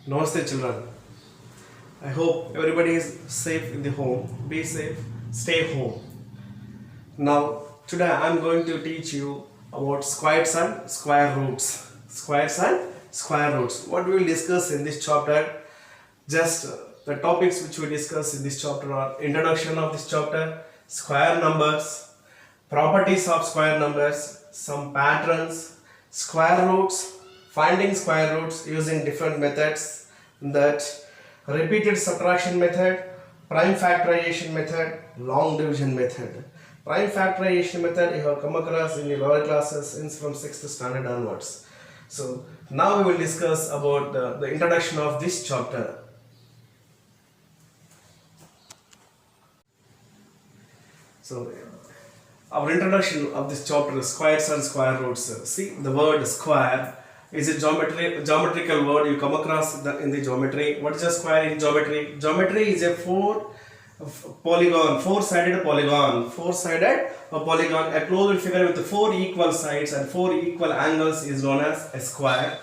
Namaste children. I hope everybody is safe in the home. Be safe, stay home. Now today I am going to teach you about squares and square roots. Squares and square roots. What we will discuss in this chapter, just the topics which we discuss in this chapter are introduction of this chapter, square numbers, properties of square numbers, some patterns, square roots, finding square roots using different methods, that repeated subtraction method, prime factorization method, long division method. Prime factorization method you have come across in your lower classes from 6th standard onwards. So now we will discuss about the introduction of this chapter. So our introduction of this chapter is squares and square roots. See, the word square is a geometrical word you come across in the geometry. What is a square in geometry? Geometry is a four-sided polygon. A closed figure with four equal sides and four equal angles is known as a square.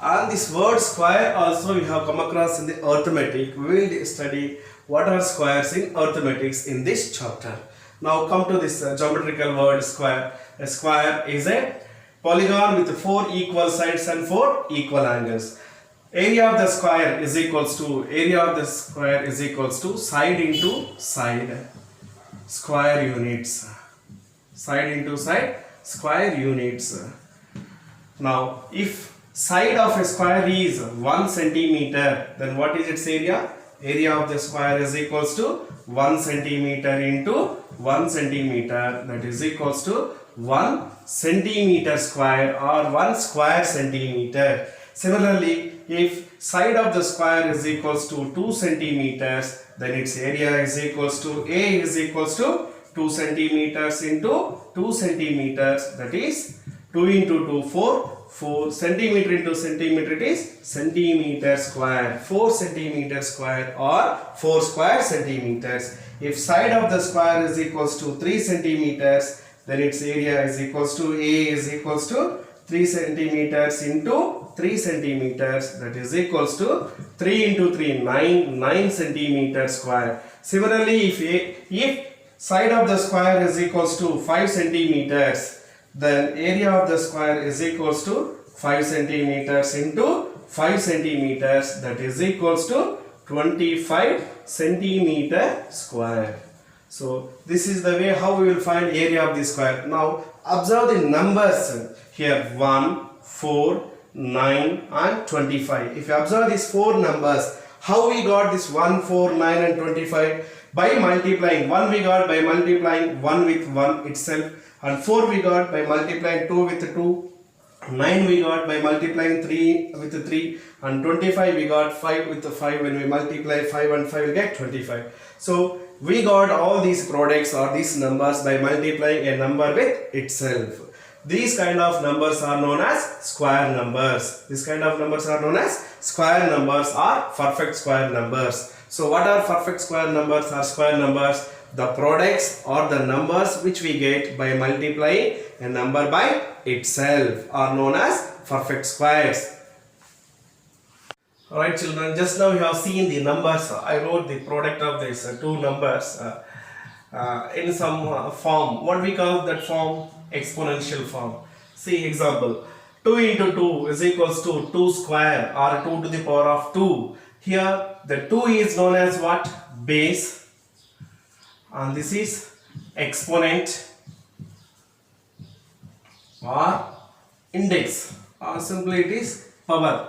And this word square also we have come across in the arithmetic. We will study what are squares in arithmetics in this chapter. Now come to this geometrical word square. A square is a polygon with four equal sides and four equal angles. Area of the square is equals to side into side square units. Side into side square units. Now if side of a square is 1 centimeter, then what is its area? Area of the square is equals to 1 centimeter into 1 centimeter, that is equals to 1 centimeter square or 1 square centimeter. Similarly, if side of the square is equals to 2 centimeters, then its area is equals to A is equals to 2 centimeters into 2 centimeters, that is 2 into 2 4 centimeter into centimeter, it is centimeter square, 4 centimeter square or 4 square centimeters. If side of the square is equals to 3 centimeters, then its area is equals to A is equals to 3 centimeters into 3 centimeters, that is equals to 3 into 3 9 centimeters square. Similarly, if side of the square is equals to 5 centimeters, then area of the square is equals to 5 centimeters into 5 centimeters, that is equals to 25 centimeter square. So this is the way how we will find area of the square. Now observe the numbers here: 1, 4, 9 and 25. If you observe these four numbers, how we got this 1, 4, 9 and 25? By multiplying. 1 we got by multiplying 1 with 1 itself, and 4 we got by multiplying 2 with 2, 9 we got by multiplying 3 with 3, and 25 we got 5 with 5. When we multiply 5 and 5 we get 25. So we got all these products or these numbers by multiplying a number with itself. These kind of numbers are known as square numbers. These kind of numbers are known as square numbers or perfect square numbers. So what are perfect square numbers or square numbers? The products or the numbers which we get by multiplying a number by itself are known as perfect squares. Alright children, just now you have seen the numbers. I wrote the product of these two numbers in some form. What we call that form? Exponential form. See example, 2 into 2 is equals to 2 square or 2 to the power of 2. Here the 2 is known as what? Base, and this is exponent or index, or simply it is power.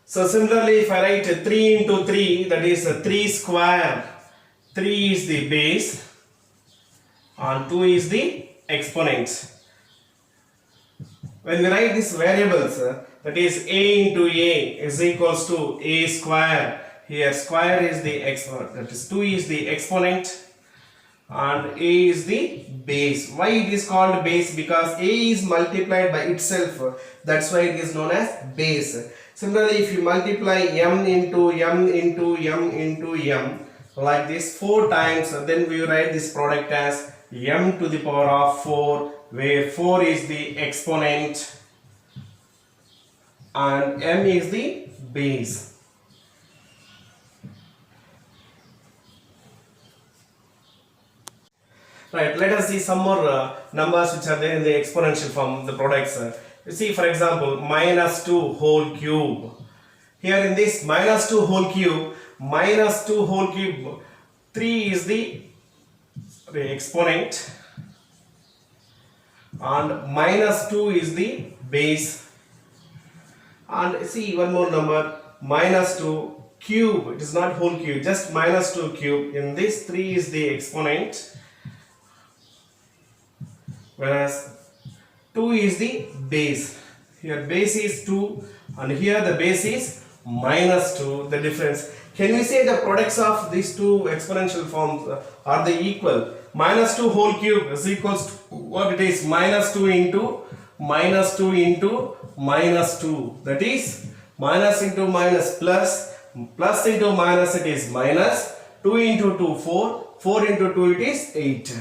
So similarly, if I write 3 into 3, that is 3 square. 3 is the base and 2 is the exponent. When we write these variables, that is A into A is equals to A square. Here square is the exponent, that is 2 is the exponent and A is the base. Why it is called base? Because A is multiplied by itself. That's why it is known as base. Similarly, if you multiply m into m into m into m like this 4 times, then we write this product as m to the power of 4, where 4 is the exponent and m is the base. Right, let us see some more numbers which are there in the exponential form, the products. You see, for example, minus 2 whole cube. Here in this minus 2 whole cube, 3 is the exponent and minus 2 is the base. And see one more number, minus 2 cube, it is not whole cube, just minus 2 cube. In this 3 is the exponent, whereas 2 is the base. Here base is 2 and here the base is minus 2, the difference. Can we say the products of these two exponential forms are they equal? Minus 2 whole cube is equals to what it is, minus 2 into minus 2 into minus 2, that is minus into minus plus, plus into minus it is minus, 2 into 2 4, 4 into 2 it is 8.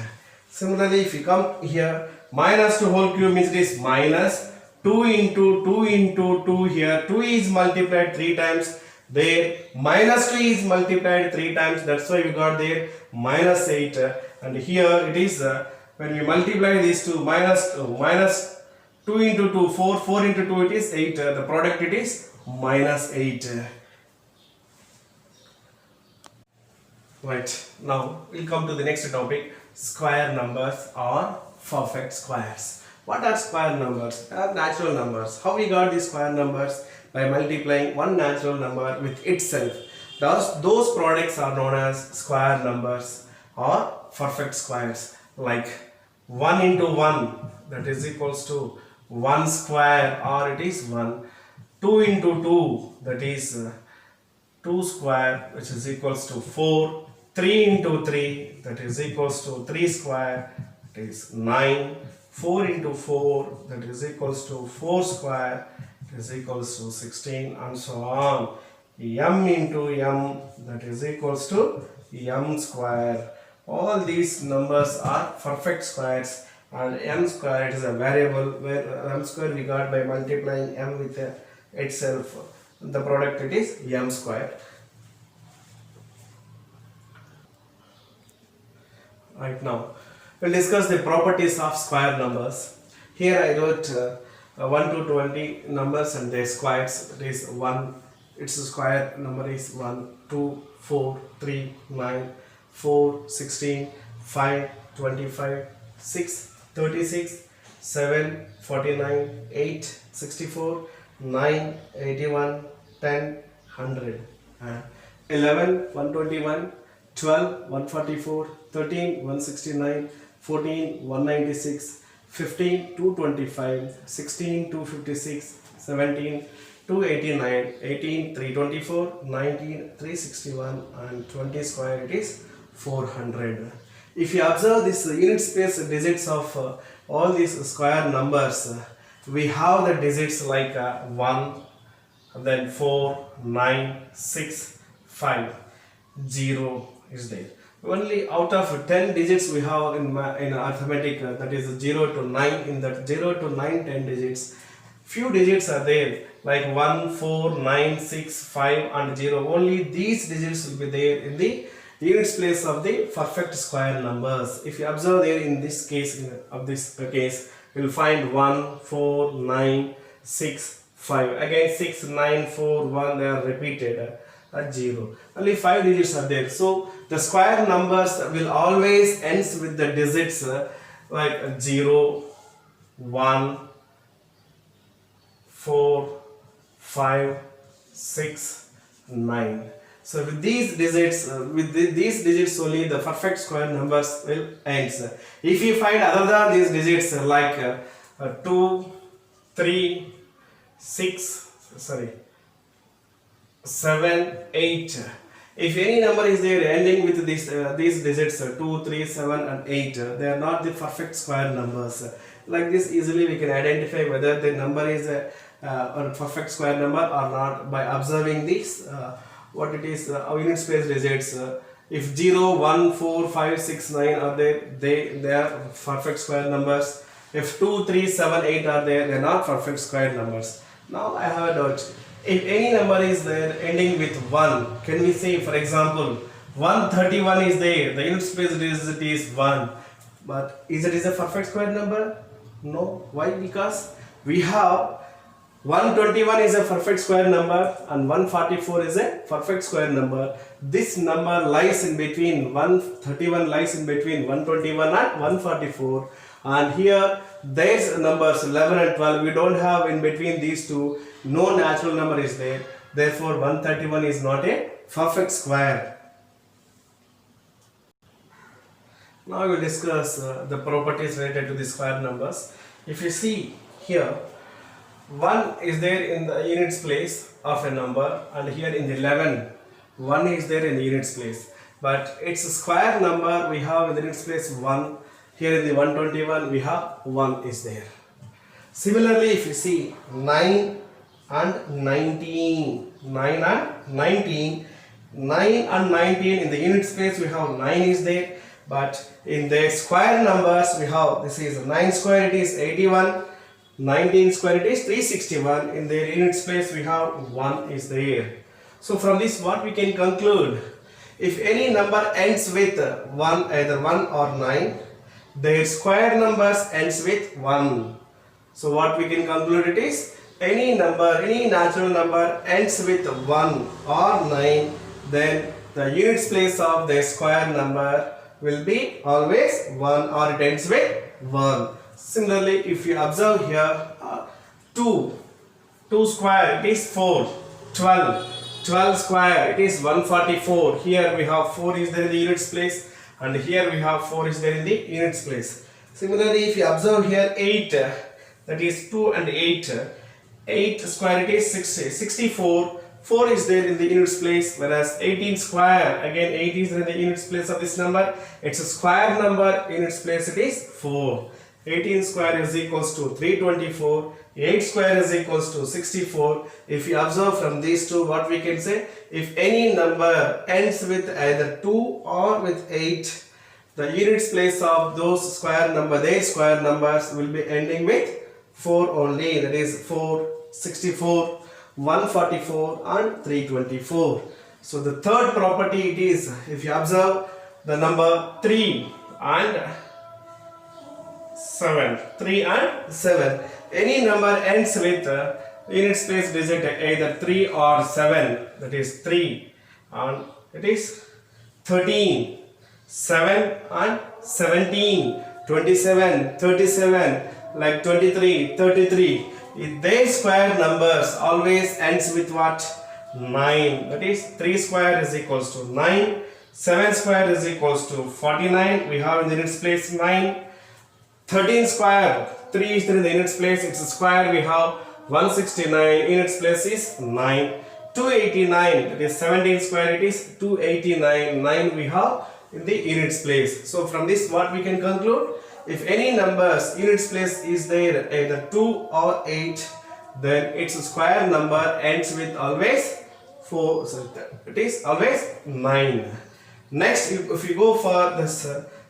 Similarly, if you come here, minus 2 whole cube means it is minus 2 into 2 into 2, here 2 is multiplied 3 times, there minus 2 is multiplied 3 times, that's why we got there minus 8, and here it is when we multiply these two, minus 2 into 2 4, 4 into 2 it is 8, the product it is minus 8. Right, now we'll come to the next topic, square numbers or perfect squares. What are square numbers? They are natural numbers. How we got these square numbers? By multiplying one natural number with itself. Those products are known as square numbers or perfect squares. Like 1 into 1, that is equals to 1 square, or it is 1. 2 into 2, that is 2 square, which is equals to 4. 3 into 3, that is equals to 3 square, it is 9. 4 into 4, that is equals to 4 square, it is equals to 16, and so on. M into m, that is equals to m square. All these numbers are perfect squares, and m square, it is a variable where m square we got by multiplying m with itself. The product it is m square. Right, now we'll discuss the properties of square numbers. Here I wrote 1 to 20 numbers and their squares. It is 1, its square number is 1, 2, 4, 3, 9, 4, 16, 5, 25, 6, 36, 7, 49, 8, 64, 9, 81, 10, 100, 11, 121, 12, 144, 13, 169, 14, 196, 15, 225, 16, 256, 17, 289, 18, 324, 19, 361, and 20 square it is 400. If you observe this unit space digits of all these square numbers, we have the digits like 1, then 4, 9, 6, 5, 0 is there. Only out of 10 digits we have in arithmetic, that is 0 to 9. In that 0 to 9, 10 digits, few digits are there like 1, 4, 9, 6, 5 and 0. Only these digits will be there in the units place of the perfect square numbers. If you observe there in this case, you will find 1, 4, 9, 6, 5. Again 6, 9, 4, 1, they are repeated at 0. Only 5 digits are there. So the square numbers will always ends with the digits like 0, 1, 4, 5, 6, 9. So with these digits, these digits only the perfect square numbers will ends. If you find other than these digits like 2, 3, 6, 7, 8. If any number is there ending with these digits 2, 3, 7 and 8, they are not the perfect square numbers. Like this easily we can identify whether the number is a perfect square number or not by observing this what it is unit space digits. If 0, 1, 4, 5, 6, 9 are there, they are perfect square numbers. If 2, 3, 7, 8 are there, they are not perfect square numbers. Now I have a doubt. If any number is there ending with 1, can we say, for example, 131 is there, the unit space is 1. But is it a perfect square number? No. Why? Because we have 121 is a perfect square number and 144 is a perfect square number. This number lies in between, 131 lies in between 121 and 144. And here there's numbers 11 and 12. We don't have in between these two. No natural number is there. Therefore 131 is not a perfect square. Now we will discuss the properties related to the square numbers. If you see here, 1 is there in the units place of a number, and here in the 11, 1 is there in the units place. But it's a square number, we have in the units place 1. Here in the 121, we have 1 is there. Similarly, if you see 9 and 19, 9 and 19, 9 and 19 in the unit space we have 9 is there. But in the square numbers we have, this is 9 square, it is 81, 19 square, it is 361. In the unit space we have 1 is there. So from this what we can conclude, if any number ends with 1, either 1 or 9, their square numbers ends with 1. So what we can conclude, it is any number, any natural number ends with 1 or 9, then the units place of the square number will be always 1, or it ends with 1. Similarly, if you observe here, 2 square, it is 4, 12 square, it is 144. Here we have 4 is there in the units place, and here we have 4 is there in the units place. Similarly, if you observe here 8, that is 2 and 8, 8 square, it is 60, 64. 4 is there in the units place, whereas 18 square, again 8 is in the units place of this number. It's a square number, units place it is 4. 18 square is equals to 324. 8 square is equals to 64. If you observe from these two, what we can say, if any number ends with either 2 or with 8, the units place of those square number, their square numbers will be ending with 4 only. That is 4, 64, 144 and 324. So the third property it is, if you observe the number 3 and 7, any number ends with unit space digit either 3 or 7, that is 3, and it is 13, 7 and 17, 27, 37, like 23, 33. If their square numbers always ends with what? 9. That is 3 square is equals to 9. 7 square is equals to 49. We have in the units place 9. 13 square, 3 is there in the units place. It's a square. We have 169. Units place is 9. 289. That is 17 square. It is 289. 9 we have in the units place. So from this what we can conclude? If any numbers units place is there either 2 or 8, then its square number ends with always 4. So it is always 9. Next, if you go for this,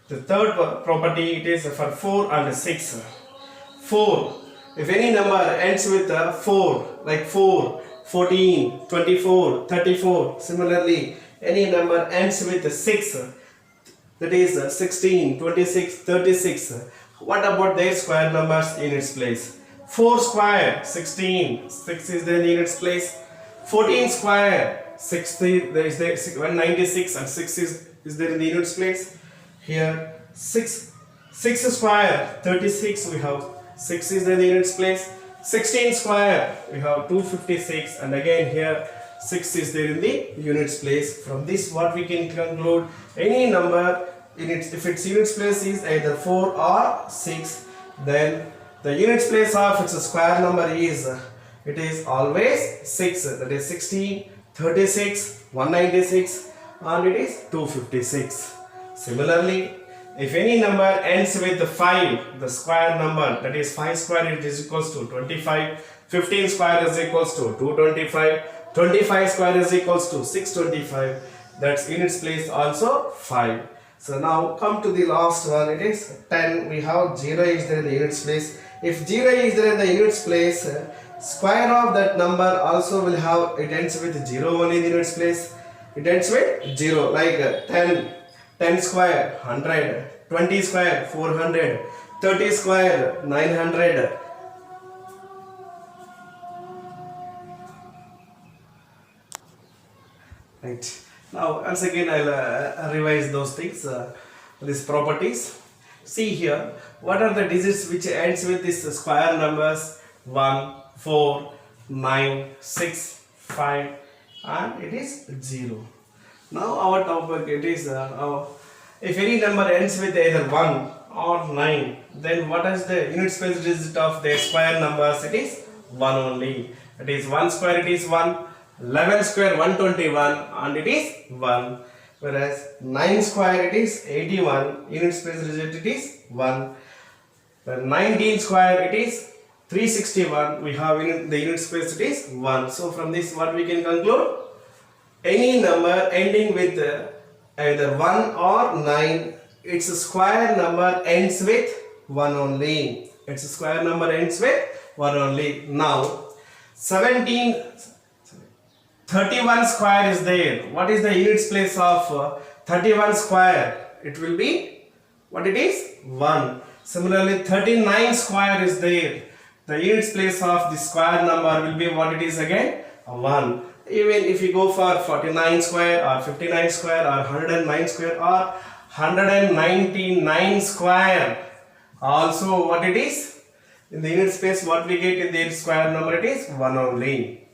the third property, it is for 4 and 6. 4. If any number ends with 4, like 4, 14, 24, 34. Similarly, any number ends with 6. That is 16, 26, 36. What about their square numbers in its place? 4 square, 16, 6 is there in its place. 14 square, 60, there is there 196 and 6 is there in the units place. Here 6 square, 36 we have 6 is there in the units place. 16 square, we have 256, and again here 6 is there in the units place. From this what we can conclude, any number in its, if its units place is either 4 or 6, then the units place of its square number is, it is always 6. That is 16, 36, 196 and it is 256. Similarly, if any number ends with 5, the square number, that is 5 square, it is equals to 25. 15 square is equals to 225. 25 square is equals to 625. That's units place also 5. So now come to the last one, it is 10. We have 0 is there in the units place. If 0 is there in the units place, Square of that number also will have, it ends with 0 only in the units place. It ends with 0, like 10 square 100, 20 square 400, 30 square 900. Right. Now once again I'll revise those things, these properties. See here, what are the digits which ends with these square numbers? 1, 4, 9, 6, 5, and it is 0. Now our topic, it is if any number ends with either 1 or 9, then what is the unit space digit of their square numbers? It is 1 only. It is 1 square, it is 1. 11 square 121, and it is 1. Whereas 9 square it is 81, unit space digit it is 1. Then 19 square it is 361, we have the unit space it is 1. So from this what we can conclude? Any number ending with either 1 or 9, its square number ends with 1 only. Its square number ends with 1 only. Now 31 square is there. What is the units place of 31 square? It will be, what it is? 1. Similarly 39 square is there. The units place of the square number will be, what it is again? 1. Even if you go for 49 square or 59 square or 109 square or 199 square, also what it is? In the unit space what we get in the square number, it is 1 only.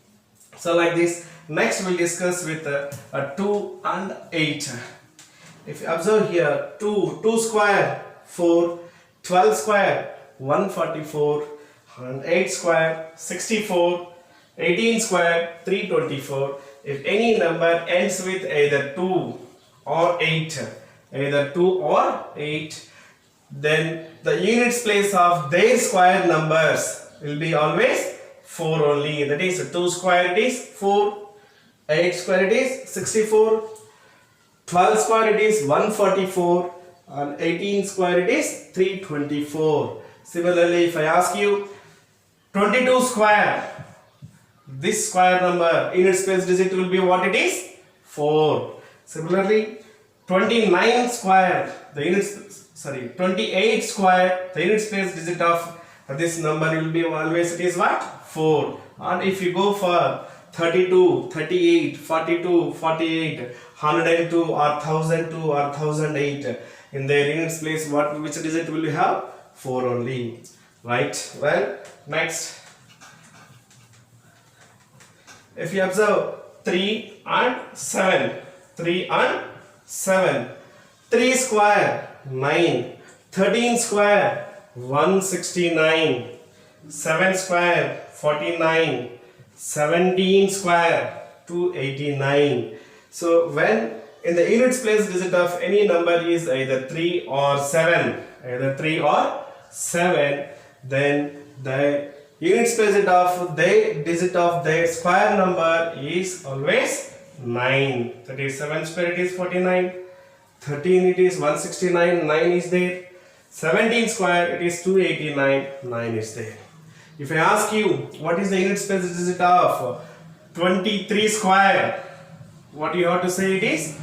So like this. Next we'll discuss with 2 and 8. If you observe here, 2 square 4, 12 square 144, and 8 square 64, 18 square 324. If any number ends with either 2 or 8, then the units place of their square numbers will be always 4 only. That is 2 square it is 4, 8 square it is 64, 12 square it is 144, and 18 square it is 324. Similarly, if I ask you 22 square, this square number unit space digit will be, what it is? 4. Similarly 29 square, the unit 28 square, the unit space digit of this number will be always, it is what? 4. And if you go for 32, 38, 42, 48, 102 or 1002 or 1008, in their units place, which digit will you have? 4 only. Right? Well, next, if you observe 3 and 7, 3 square 9, 13 square 169, 7 square 49, 17 square 289. So when in the units place digit of any number is either 3 or 7, then the units place digit of their square number is always 9. That is 7 square it is 49, 13 it is 169, 9 is there, 17 square it is 289, 9 is there. If I ask you what is the unit space digit of 23 square, what you have to say? It is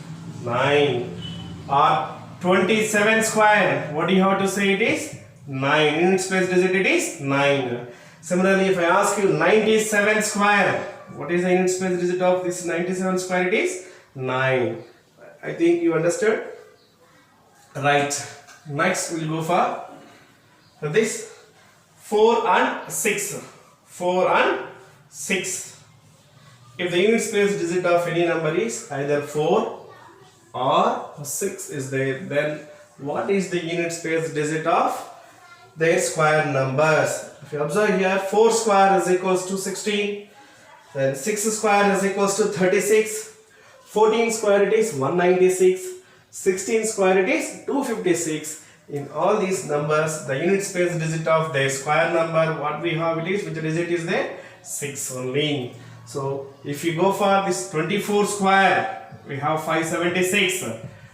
9. Or 27 square, what do you have to say? It is 9. Unit space digit it is 9. Similarly, if I ask you 97 square, what is the unit space digit of this 97 square? It is 9. I think you understood. Right. Next we will go for this 4 and 6. 4 and 6. If the unit space digit of any number is either 4 or 6 is there, then what is the unit space digit of their square numbers? If you observe here, 4 square is equals to 16, then 6 square is equals to 36, 14 square it is 196, 16 square it is 256. In all these numbers, the unit space digit of their square number, what we have it is, which digit is there? 6 only. So if you go for this 24 square, we have 576.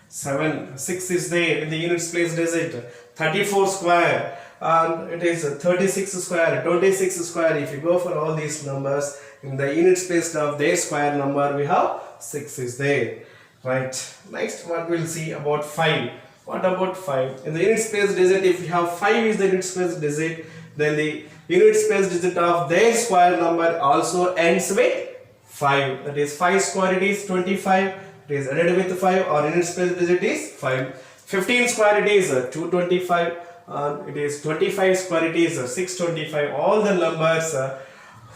6 is there in the units place digit. 34 square, and it is 36 square, 26 square. If you go for all these numbers in the unit space of their square number, we have 6 is there, right? Next, what we'll see about 5. What about 5? In the unit space digit, if you have 5 is the unit space digit, then the unit space digit of their square number also ends with 5. That is 5 square, it is 25. It is added with 5, or unit space digit is 5. 15 square, it is 225. It is 25 square, it is 625. All the numbers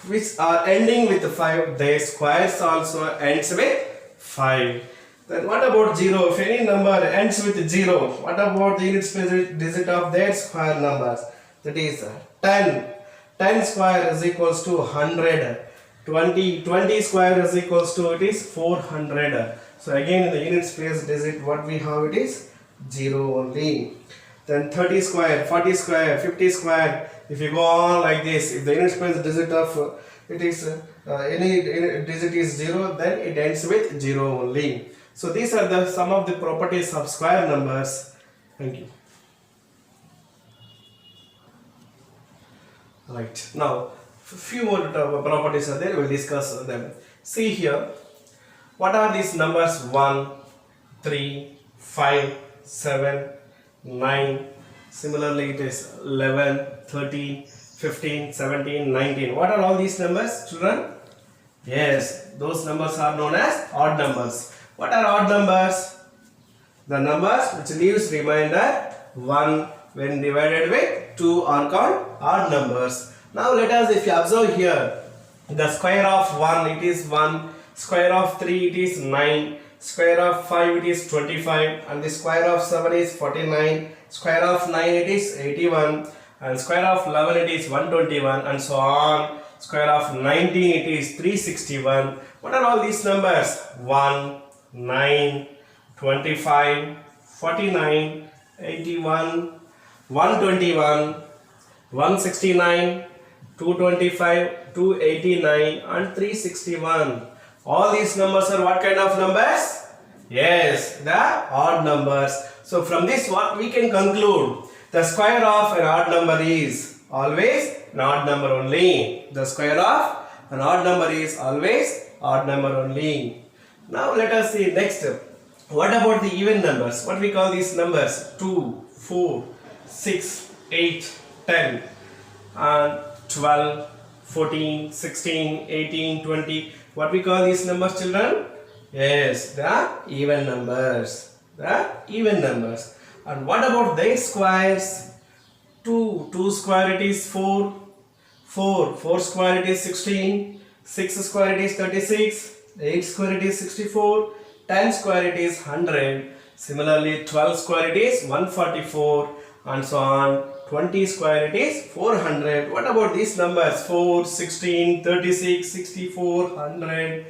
which are ending with 5, their squares also ends with 5. Then what about 0? If any number ends with 0, what about the unit space digit of their square numbers? That is 10. 10 square is equals to 100. 20 square is equals to, it is 400. So again in the unit space digit, what we have, it is 0 only. Then 30 square, 40 square, 50 square. If you go on like this, if the unit space digit of it is any digit is 0, then it ends with 0 only. So these are the some of the properties of square numbers. Thank you. Right, now few more properties are there, we will discuss them. See here, what are these numbers? 1, 3, 5, 7, 9. Similarly, it is 11, 13, 15, 17, 19. What are all these numbers, children? Yes, those numbers are known as odd numbers. What are odd numbers? The numbers which leaves remainder 1 when divided with 2 are called odd numbers. Now let us, if you observe here, the square of 1, it is 1, square of 3, it is 9, square of 5, it is 25, and the square of 7 is 49, square of 9, it is 81, and square of 11, it is 121, and so on. Square of 19, it is 361. What are all these numbers? 1, 9, 25, 49, 81, 121, 169, 225, 289, and 361. All these numbers are what kind of numbers? Yes, the odd numbers. So from this, what we can conclude? The square of an odd number is always an odd number only. The square of an odd number is always odd number only. Now let us see next. What about the even numbers? What we call these numbers? 2, 4, 6, 8, 10, and 12, 14, 16, 18, 20. What we call these numbers, children? Yes, the even numbers. The even numbers. And what about their squares? 2 square, it is 4. 4 square, it is 16. 6 square, it is 36. 8 square, it is 64. 10 square, it is 100. Similarly, 12 square, it is 144, and so on. 20 square, it is 400. What about these numbers? 4, 16, 36, 64, 100,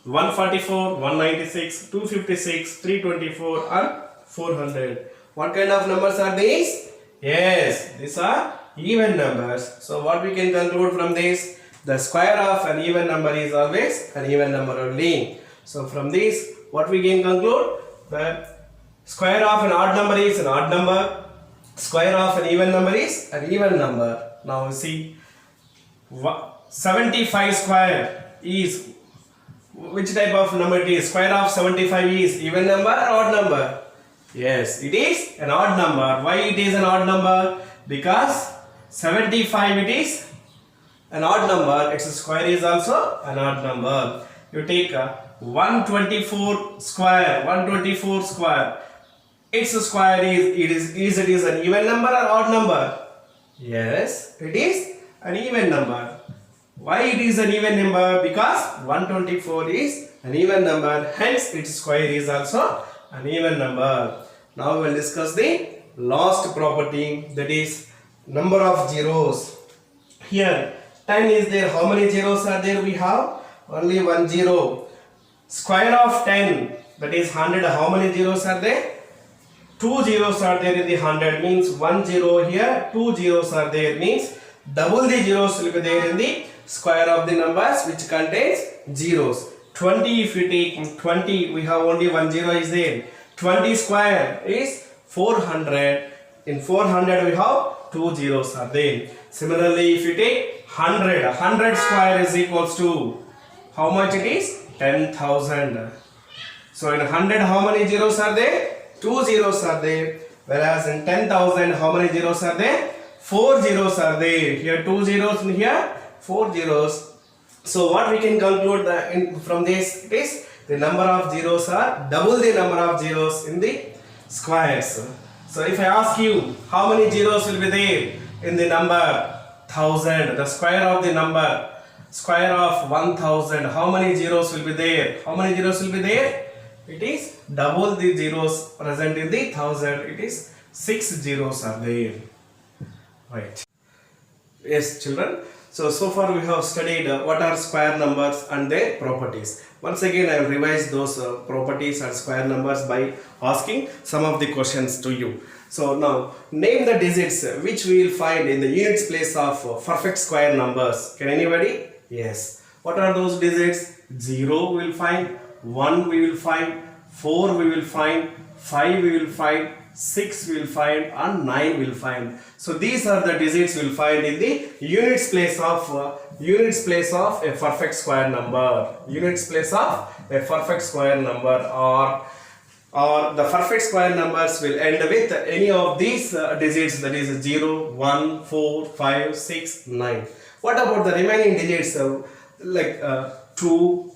144, 196, 256, 324, and 400. What kind of numbers are these? Yes, these are even numbers. So what we can conclude from this? The square of an even number is always an even number only. So from this, what we can conclude? The square of an odd number is an odd number. Square of an even number is an even number. Now see, 75 square is which type of number it is? Square of 75 is even number or odd number? Yes, it is an odd number. Why it is an odd number? Because 75 it is an odd number. Its square is also an odd number. You take 124 square. 124 square. Its square is it is an even number or odd number? Yes, it is an even number. Why it is an even number? Because 124 is an even number, hence its square is also an even number. Now we will discuss the last property, that is number of zeros. Here 10 is there. How many zeros are there? We have only one zero. Square of 10, that is 100. How many zeros are there? 2 zeros are there in the 100, means 1 zero here, 2 zeros are there, means double the zeros will be there in the square of the numbers which contains zeros. 20, if you take 20, we have only 1 zero is there. 20 square is 400. in 400 we have 2 zeros are there. Similarly, if you take 100 square is equals to how much it is? 10,000. So in 100 how many zeros are there? 2 zeros are there. Whereas in 10,000 how many zeros are there? 4 zeros are there. Here 2 zeros and here 4 zeros. So what we can conclude from this is the number of zeros are double the number of zeros in the squares. So if I ask you how many zeros will be there in the number 1000, the square of the number, square of 1000, how many zeros will be there? How many zeros will be there? It is double the zeros present in the 1000. It is 6 zeros are there. Right. Yes, children. So far we have studied what are square numbers and their properties. Once again, I will revise those properties and square numbers by asking some of the questions to you. So now, name the digits which we will find in the units place of perfect square numbers. Can anybody? Yes. What are those digits? 0 we will find, 1 we will find, 4 we will find, 5 we will find, 6 we will find, and 9 we will find. So these are the digits we will find in the units place of a perfect square number. Units place of a perfect square number, or the perfect square numbers will end with any of these digits, that is 0, 1, 4, 5, 6, 9. What about the remaining digits like 2,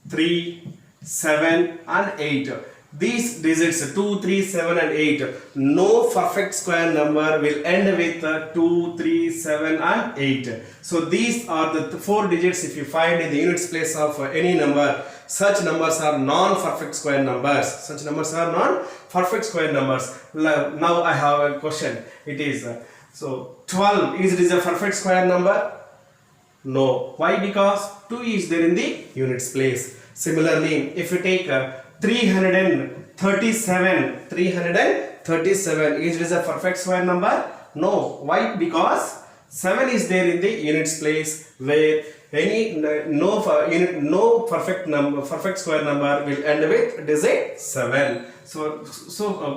3, 7 and 8? These digits 2, 3, 7 and 8, no perfect square number will end with 2, 3, 7 and 8. So these are the 4 digits if you find in the units place of any number. Such numbers are non-perfect square numbers. Such numbers are non-perfect square numbers. Now I have a question. It is, so 12, is it a perfect square number? No. Why? Because 2 is there in the units place. Similarly, if you take 337, is it a perfect square number? No. Why? Because 7 is there in the units place, where no perfect square number will end with digit 7. So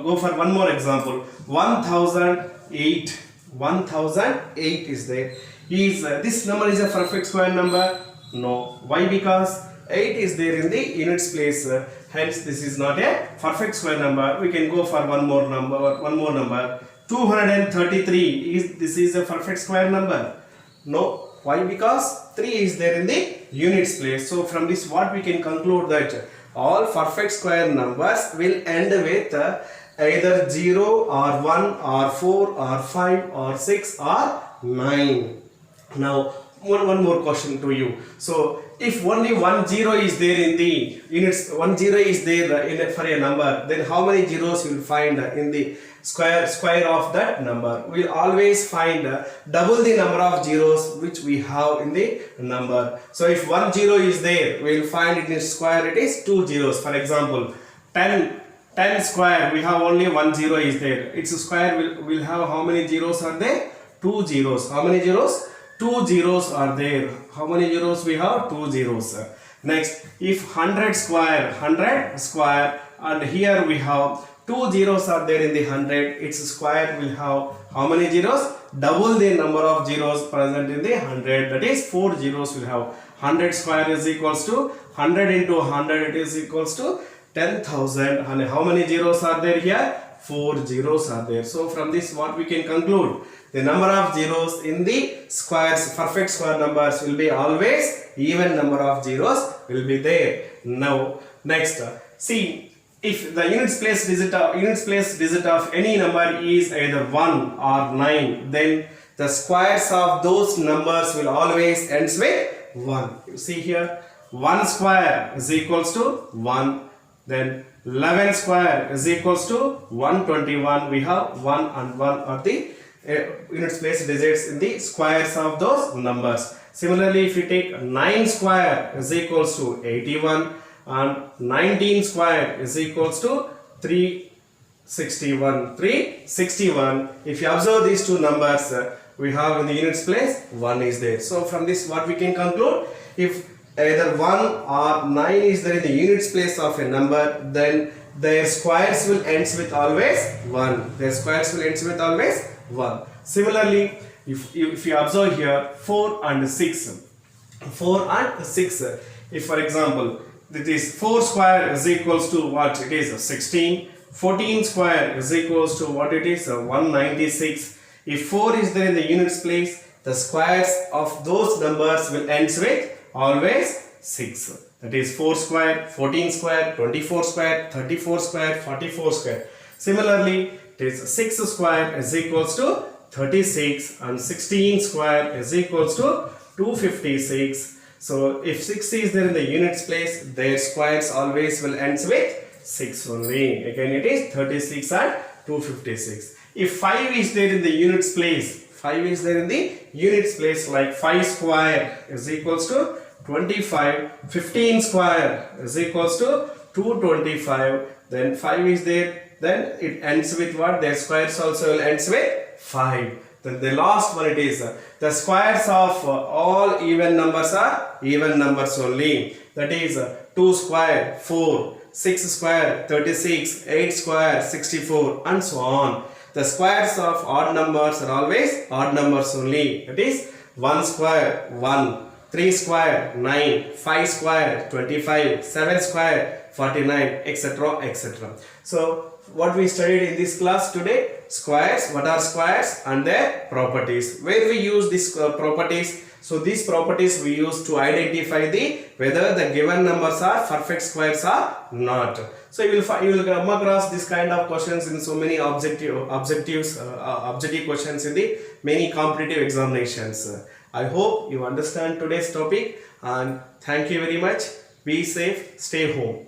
go for one more example. 1008 is there. This number is a perfect square number? No. Why? Because 8 is there in the units place. Hence this is not a perfect square number. We can go for one more number. 233, this is a perfect square number? No. Why? Because 3 is there in the units place. So from this what we can conclude that all perfect square numbers will end with either 0 or 1 or 4 or 5 or 6 or 9. Now one more question to you. So if only 10 is there in the units, 10 is there for a number, then how many zeros you will find in the square of that number? We will always find double the number of zeros which we have in the number. So if 10 is there, we will find in the square it is 2 zeros. For example, 10 square, we have only 10 is there. Its square will have how many zeros are there? 2 zeros. How many zeros? 2 zeros are there. How many zeros we have? 2 zeros. Next, if 100 square, and here we have 2 zeros are there in the 100, its square will have how many zeros? Double the number of zeros present in the 100, that is 4 zeros will have. 100 square is equals to 100 into 100, it is equals to 10,000. And how many zeros are there here? 4 zeros are there. So from this what we can conclude? The number of zeros in the squares, perfect square numbers, will be always even number of zeros will be there. Now next, see, if the units place digit of any number is either 1 or 9, then the squares of those numbers will always ends with 1. You see here, 1 square is equals to 1. Then 11 square is equals to 121. We have 1 and 1 are the units place digits in the squares of those numbers. Similarly, if you take 9 square is equals to 81, and 19 square is equals to 361. If you observe these two numbers, we have in the units place 1 is there. So from this what we can conclude? If either 1 or 9 is there in the units place of a number, then their squares will ends with always 1. Their squares will ends with always 1. Similarly, if you observe here 4 and 6. 4 and 6. If for example, that is 4 square is equals to what? It is 16. 14 square is equals to what it is? 196. If 4 is there in the units place, the squares of those numbers will ends with always 6. That is 4 square, 14 square, 24 square, 34 square, 44 square. Similarly, it is 6 square is equals to 36 and 16 square is equals to 256. So if 6 is there in the units place, their squares always will ends with 6 only. Again it is 36 and 256. If 5 is there in the units place, 5 is there in the units place, like 5 square is equals to 25, 15 square is equals to 225, then 5 is there, then it ends with what? Their squares also will ends with 5. Then the last one it is the squares of all even numbers are even numbers only. That is 2 square 4, 6 square 36, 8 square 64 and so on. The squares of odd numbers are always odd numbers only. That is 1 square 1, 3 square 9, 5 square 25, 7 square 49, etc., etc. So what we studied in this class today, squares, what are squares and their properties. Where we use these properties? So these properties we use to identify whether the given numbers are perfect squares or not. So you will come across this kind of questions in so many objective questions in the many competitive examinations. I hope you understand today's topic, and thank you very much. Be safe, stay home.